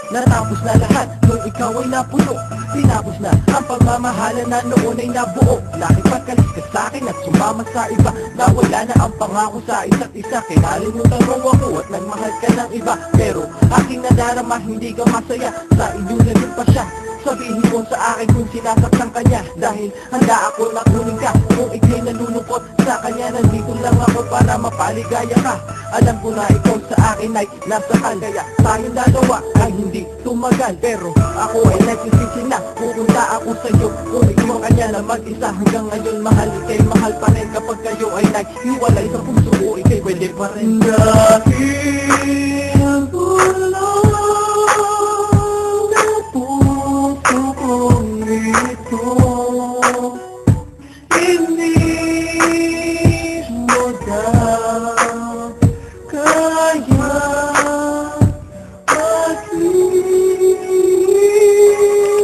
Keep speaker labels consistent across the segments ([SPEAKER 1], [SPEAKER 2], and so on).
[SPEAKER 1] Natapos na lahat nung ikaw ay napuno. Tinapos na ang pagmamahalan na noon ay nabuo. Nakipagkalis ka sa'kin at sumama sa iba. Nawala na ang pangako sa isa't isa. Kinalimutan mo ako at nagmahal ka ng iba. Pero aking nadarama hindi ka masaya. Sa inyo na rin pa siya. Sabihin mo sa akin kung sinasaktan ka niya. Dahil handa ako na kunin ka. Kung ika'y nalulungkot sa kanya, nandito lang ako para mapaligaya ka. Alam ko na ikaw sa akin ay nasakal. Kaya tayong dalawa ay hindi tumagal. Pero ako ay nagsisisi na pupunta ako sa'yo. Kung ikaw kanya na mag-isa hanggang ngayon, mahal ika'y mahal pa rin. Kapag kayo ay naghiwalay sa puso ko, ika'y pwede pa rin.
[SPEAKER 2] Dahil ang bulong ng puso kong ito, hindi mo daw kaya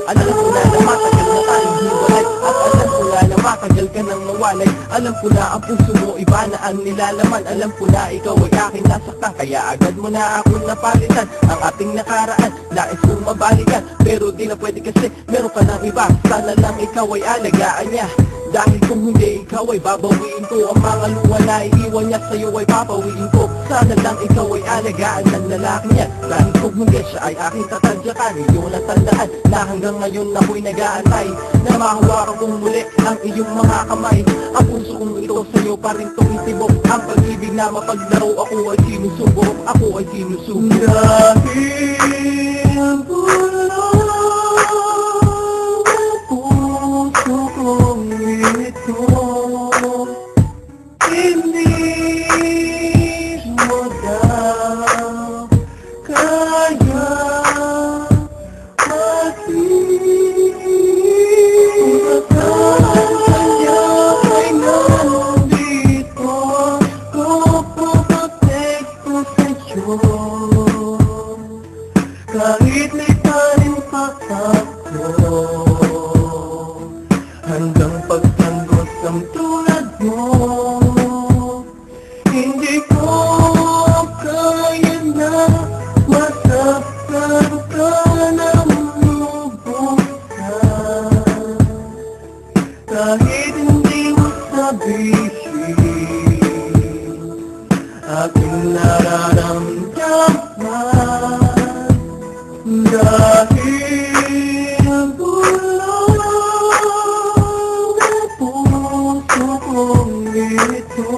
[SPEAKER 1] alam ko na matagal na tayong hiwalay. At alam ko na matagal ka nang nawalay. Alam ko na ang puso mo iba na ang nilalaman. Alam ko na ikaw ay aking nasaktan. Kaya agad mo na ako napalitan. Ang ating nakaraan, nais kong mabalikan. Pero di na pwede kasi meron ka ng iba. Sana lang ikaw ay alagaan niya. Dahil kung hindi ikaw ay babawiin ko. Ang mga luha na iiwan niya sa'yo ay papawiin ko. Sana lang ikaw ay alagaan ng lalaki niya. Dahil kung hindi siya ay aking tatadyakan. Iyong natandaan na hanggang ngayon ako'y nag-aantay na mahawakan kong muli ang iyong mga kamay. Ang puso kong ito sa'yo pa rin tumitibok. Ang pag-ibig na mapaglaro ako ay sinusubok. Ako ay sinusubok.
[SPEAKER 2] Dahil ang bulong ng puso kong ito, hindi mo daw kaya kahit may parin pa ako, hanggang pagtanggol ng tulad mo, hindi ko kaya na masaktan ka ng lubusan. Kahit hindi mo sabihin aking nararamdaman. Dahil ang bulong ng puso kong ito,